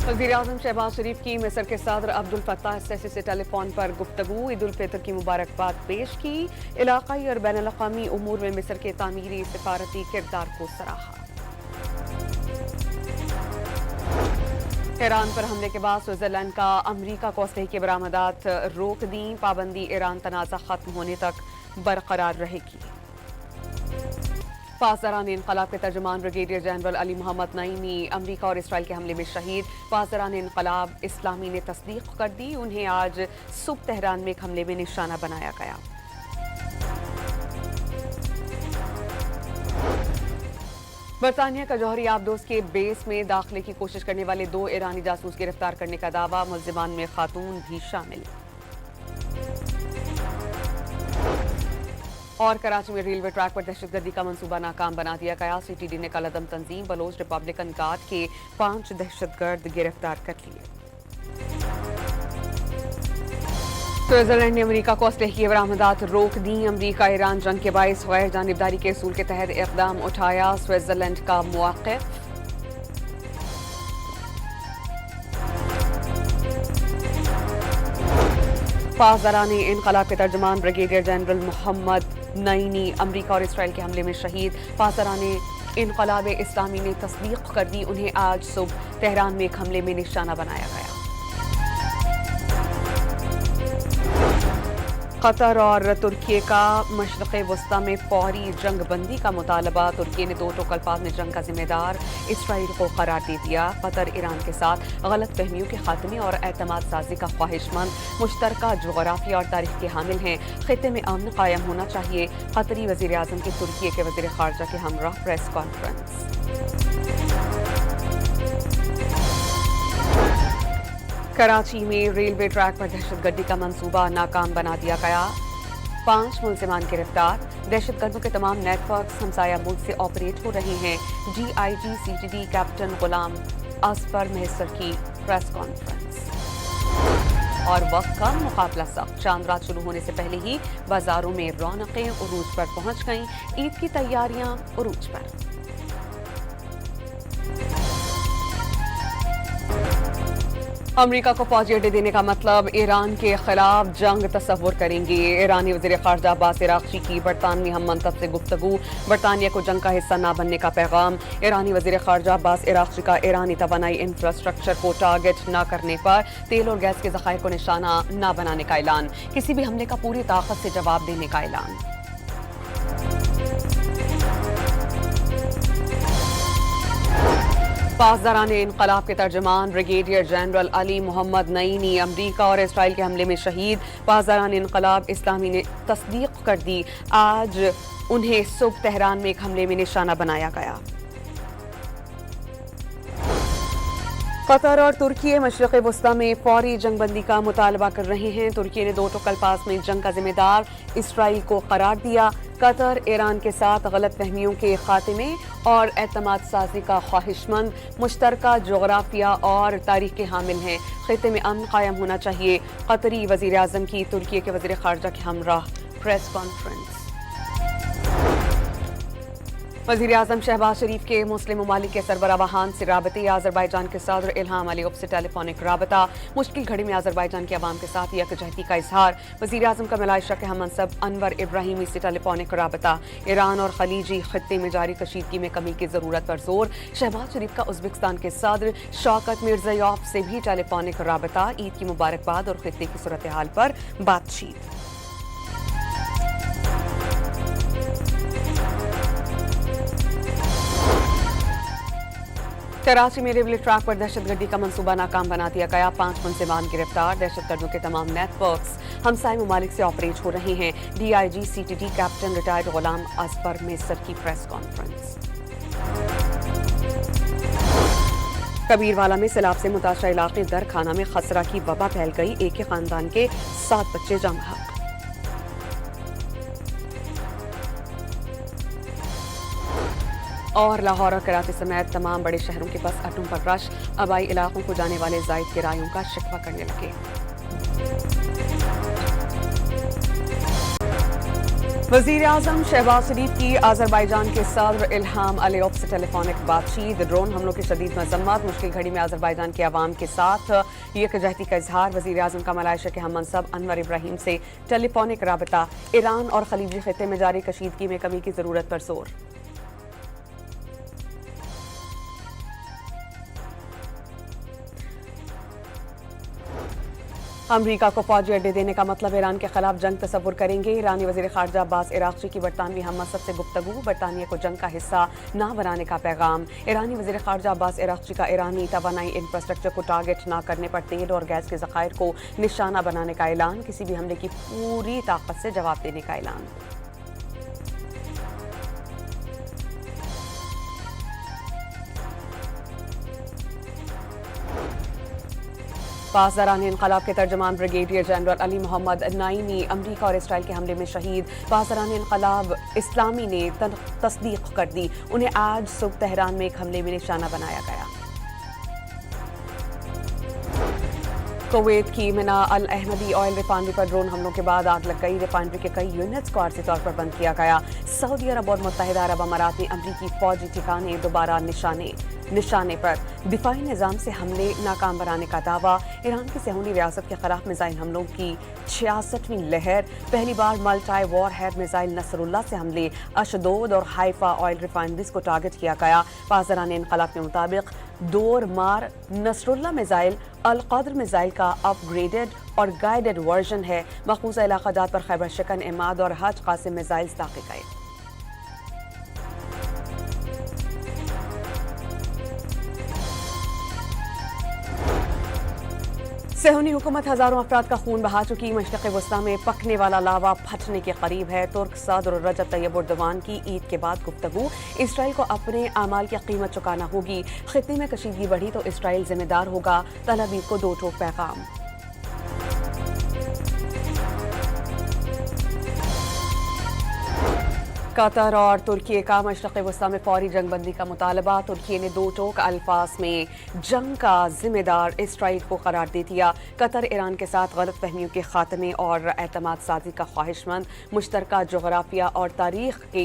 वज़ीर-ए-आज़म शहबाज शरीफ की मिस्र के सदर अब्दुल फत्ताह अल-सीसी से टेलीफोन पर गुफ्तगू, ईद उल फितर की मुबारकबाद पेश की। इलाक़ाई और बैनुल अक़वामी उमूर में मिस्र के तामीरी सिफारती किरदार को सराहा। ईरान पर हमले के बाद स्विट्ज़रलैंड का अमरीका को असलहे की बरामदात रोक दी। पाबंदी ईरान तनाज़ा खत्म होने तक बरकरार रहेगी। पासदारान इनकलाब के तर्जुमान brigadier general Ali Mohammad Naimi अमरीका और इसराइल के हमले में शहीद। पासदारान इनकलाब इस्लामी ने तस्दीक कर दी, उन्हें आज सुबह तेहरान में एक हमले में निशाना बनाया गया। बरतानिया का जौहरी आबदोस के बेस में दाखिले की कोशिश करने वाले 2 ईरानी जासूस गिरफ्तार करने का दावा, मुल्जिमान में खातून भी शामिल। और कराची में रेलवे ट्रैक पर दहशतगर्दी का मंसूबा नाकाम बना दिया गया। CTD ने कल अदम तंजीम बलोच रिपब्लिकन गार्ड के 5 दहशतगर्द गिरफ्तार कर लिए। स्विट्जरलैंड ने अमरीका को असलहे की बरामदात रोक दी। अमरीका ईरान जंग के बायस गैर जानिबदारी के असूल के तहत इक़दाम उठाया, स्विट्जरलैंड का मौक़िफ़। पासदारान इनकलाब के तर्जुमान ब्रिगेडियर जनरल मोहम्मद नईमी अमरीका और इसराइल के हमले में शहीद। पासदारान इनकलाब इस्लामी ने तस्दीक कर दी, उन्हें आज सुबह तेहरान में एक हमले में निशाना बनाया गया। कतर और तुर्की का मशरक़ वस्ता में फौरी जंग बंदी का मुतालबा। तुर्की ने 2 टोकलबाज में जंग का जिम्मेदार इसराइल को करार दे दिया। कतर ईरान के साथ गलत फहमियों के खात्मे और एतमाद साजी का ख्वाहिशमंद, मुश्तरका जोग्राफिया और तारीख के हामिल हैं। खित्ते में अमन कायम होना चाहिए। कतरी वज़ीर-ए-आज़म की तुर्की के वज़ीर ख़ारजा के हमराह प्रेस कॉन्फ्रेंस। कराची में रेलवे ट्रैक पर दहशतगर्दी का मंसूबा नाकाम बना दिया गया। 5 मुल्जिमान गिरफ्तार। दहशतगर्दों के तमाम नेटवर्क्स हमसाया मुल्क से ऑपरेट हो रहे हैं। DIG CTD कैप्टन गुलाम असफर मेहसर की प्रेस कॉन्फ्रेंस। और वक्त का मुकाबला सख्त, चांद रात शुरू होने से पहले ही बाजारों में रौनकें उरूज पर पहुंच गईं। ईद की तैयारियां उरूज पर। अमरीका को फौजी अड्डे देने का मतलब ईरान के खिलाफ जंग तस्वुर करेंगे। ईरानी वज़ीर ख़ारजा अब्बास इराक़ची की बरतानवी हम मंतब से गुफ्तगू। बरतानिया को जंग का हिस्सा न बनने का पैगाम। ईरानी वज़ीर ख़ारजा अब्बास इराक़ची का ईरानी तवानाई इंफ्रास्ट्रक्चर को टारगेट न करने पर तेल और गैस के ज़खायर को निशाना न बनाने का ऐलान। किसी भी हमले का पूरी ताकत से जवाब देने का ऐलान। पासदारान इनकलाब के तर्जुमान brigadier general Ali Mohammad Naimi अमरीका और इसराइल के हमले में शहीद। पासदारान इनकलाब इस्लामी ने तस्दीक कर दी, आज उन्हें सुबह तेहरान में एक हमले में निशाना बनाया गया। कतर और तुर्की मशरक़ वस्ता में फौरी जंगबंदी का मुतालबा कर रहे हैं। तुर्की ने 2 टोकलबाज में जंग का जिम्मेदार इसराइल को करार दिया। कतर ईरान के साथ गलत फहमियों के खात्मे और एतमाद साजी का ख्वाहिशमंद, मुश्तरका जोग्राफिया और तारीख के हामिल हैं। खित्ते में अमन कायम होना चाहिए। कतरी वज़ीर-ए-आज़म की तुर्की के वज़ीर ख़ारजा के हमराह प्रेस कॉन्फ्रेंस। वज़ीर-ए-आज़म शहबाज शरीफ के मुस्लिम ममालिक के सरबराहान से राबते। अज़रबैजान के सदर इल्हाम अलीयव से टेलीफोनिक राबता। मुश्किल घड़ी में अज़रबैजान के अवाम के साथ यकजहती का इजहार। वज़ीर-ए-आज़म का मलाइशिया के हम मनसब अनवर इब्राहिमी से टेलीफोनिक राबता। ईरान और खलीजी खित्ते में जारी कशीदगी में कमी की ज़रूरत पर जोर। शहबाज शरीफ का उज़्बेकिस्तान के सदर शौकत मिर्ज़ायोफ से भी टेलीफोनिक राबता। ईद की मुबारकबाद और खित्ते की सूरत हाल पर बातचीत। कराची में रेलवे ट्रैक पर दहशतगर्दी का मंसूबा नाकाम बना दिया गया। 5 मुल्जिमान गिरफ्तार। दहशतगर्दों के तमाम नेटवर्क्स हमसाए ममालिक से ऑपरेट हो रहे हैं। DIG CTD कैप्टन रिटायर्ड गुलाम असफर मेहसर की प्रेस कॉन्फ्रेंस। कबीरवाला में सैलाब से मुताशा इलाके दर खाना में खसरा की वबा फैल गई। एक ही खानदान के 7 बच्चे जाम बहक। और लाहौर और कराची समेत तमाम बड़े शहरों के बस अड्डों पर रश। आबाई इलाकों को जाने वाले जायद किरायों का शिकवा करने लगे। वज़ीर आज़म शहबाज शरीफ की आज़रबाईजान के सदर इल्हाम अलीयव से टेलीफोनिक बातचीत। ड्रोन हमलों की शदीद मजम्मत, मुश्किल घड़ी में आज़रबाईजान की आवाम के साथ यकजहती का इजहार। वज़ीर आज़म का मलाइशिया के हम मनसब अनवर इब्राहिम से टेलीफोनिक राबता। ईरान और खलीजी खित्ते में जारी कशीदगी में कमी की ज़रूरत पर जोर। अमरीका को फौजी अड्डे देने का मतलब ईरान के खिलाफ जंग तस्वुर करेंगे। ईरानी वज़ीर ख़ारजा अब्बास इराक़ची की बरतानवी हम मनसब से गुफ्तगू। बरतानिया को जंग का हिस्सा ना बनाने का पैगाम। ईरानी वज़ीर ख़ारजा अब्बास इराक़ची का ईरानी तवानाई इंफ्रास्ट्रक्चर को टारगेट ना करने पर तेल और गैस के ज़खायर को निशाना बनाने का ऐलान। किसी भी हमले की पूरी ताकत से जवाब देने का ऐलान। पासदारान इनकलाब के तर्जमान brigadier general Ali Mohammad Naini अमरीका और इसराइल के हमले में शहीद। पासदारान इनकलाब इस्लामी ने तस्दीक कर दी, उन्हें आज सुबह तेहरान में एक हमले में निशाना बनाया गया। कुवैत की मिना अल अहमदी ऑयल रिफाइनरी पर ड्रोन हमलों के बाद आग लग गई। रिफाइनरी के कई यूनिट्स को आर्जी तौर पर बंद किया गया। सऊदी अरब और मुत्तहिदा अरब अमारात में अमरीकी फौजी ठिकाने दोबारा निशाने पर। दिफाई निज़ाम से हमले नाकाम बनाने का दावा। ईरान की सहूनी रियासत के खिलाफ मिसाइल हमलों की 66वीं लहर। पहली बार multi warhead missile Nasrallah से हमले। अशदोद और हाइफा ऑयल रिफाइनरीज को टारगेट किया गया। पासदारान इनकलाब के मुताबिक दोर मार नसरुल्लाह मिसाइल अल कद्र मिसाइल का अपग्रेडेड और गाइडेड वर्जन है। मखूजा इलाका जात पर खैबर शिकन, इमाद और हज कासिम मिसाइल दागे गए। सहूनी हुकूमत हजारों अफराद का खून बहा चुकी। मशरक़ वस्ता में पकने वाला लावा फटने के करीब है। तुर्क सदर रजब तैयब एर्दोगान की ईद के बाद गुफ्तगू। इसराइल को अपने आमाल की कीमत चुकाना होगी। खित्ते में कशीदगी बढ़ी तो इसराइल जिम्मेदार होगा। तल अवीव को दो टोक पैगाम। कतर और तुर्की का मशरक़ वस्ता में फौरी जंग बंदी का मुतालबा। तुर्की ने दो टोक अल्फाज में जंग का जिम्मेदार इसराइल को करार दे दिया। कतर ईरान के साथ गलत फहमियों के खात्मे और एतमाद साजी का ख्वाहिशमंद, मुश्तरका जोग्राफिया और तारीख के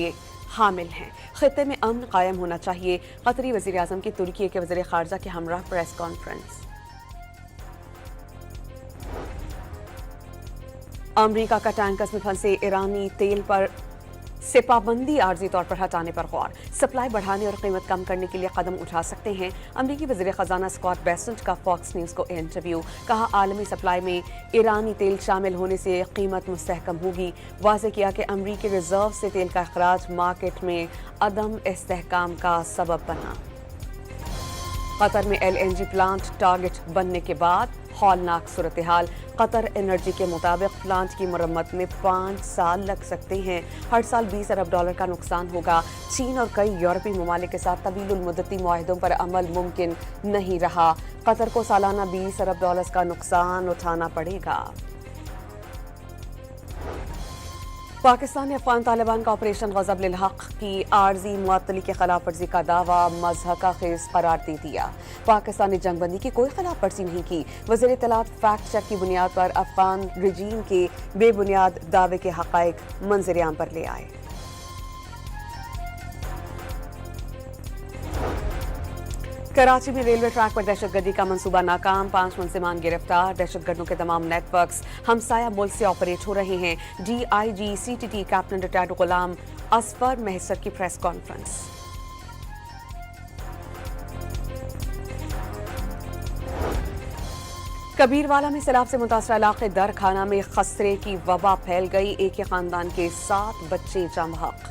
हामिल हैं। खित्ते में अमन कायम होना चाहिए। कतरी वज़ीर आज़म की तुर्की के वज़ीर ख़ारजा के हमराह प्रेस कॉन्फ्रेंस। अमरीका का टैंकर्स में फंसे ईरानी तेल पर से पाबंदी आर्जी तौर पर हटाने पर गौर। सप्लाई बढ़ाने और कीमत कम करने के लिए कदम उठा सकते हैं। अमरीकी वज़ीर ख़जाना स्कॉट बेसेंट का फॉक्स न्यूज़ को इंटरव्यू। कहा, आलमी सप्लाई में ईरानी तेल शामिल होने से कीमत मुस्तहकम होगी। वाज़ेह किया कि अमरीकी रिजर्व से तेल का अखराज मार्केट में अदम इस्तेहकाम का सबब बना। कतर में LNG प्लांट टारगेट बनने के बाद हौलनाक सूरत हाल। कतर एनर्जी के मुताबिक प्लांट की मरम्मत में 5 साल लग सकते हैं। हर साल $20 अरब का नुकसान होगा। चीन और कई यूरोपीय ममालिक के साथ तवील मुद्दती मुआहदों पर अमल मुमकिन नहीं रहा। कतर को सालाना $20 अरब का नुकसान उठाना पड़ेगा। पाकिस्तान ने अफगान तालिबान का ऑपरेशन गज़ब लिल हक़ की आर्जी मुअत्तली की खिलाफ वर्जी का दावा मज़हका खेज़ करार दे दिया। पाकिस्तान ने जंगबंदी की कोई खिलाफ वर्जी नहीं की। वज़ीर इत्तलात फैक्ट चेक की बुनियाद पर अफगान रजीम के बेबुनियाद दावे के हक़ाइक़ मंज़र-ए-आम पर ले आए। कराची में रेलवे ट्रैक पर दहशतगर्दी का मंसूबा नाकाम। 5 मुलजिमान गिरफ्तार। दहशतगर्दों के तमाम नेटवर्क्स हमसाया मुल्क से ऑपरेट हो रहे हैं। DIG CTT कैप्टन रिटायर्ड गुलाम असफर महसर की प्रेस कॉन्फ्रेंस। कबीरवाला में सैलाब से मुतासरा इलाके दर खाना में खसरे की वबा फैल गई। एक ही खानदान के 7 बच्चे जमहक।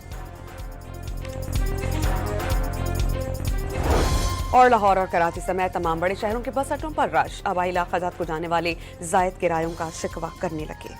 और लाहौर और कराची समेत तमाम बड़े शहरों के बस अड्डों पर रश। आबाई इलाका जात को जाने वाले जायद किरायों का शिकवा करने लगे।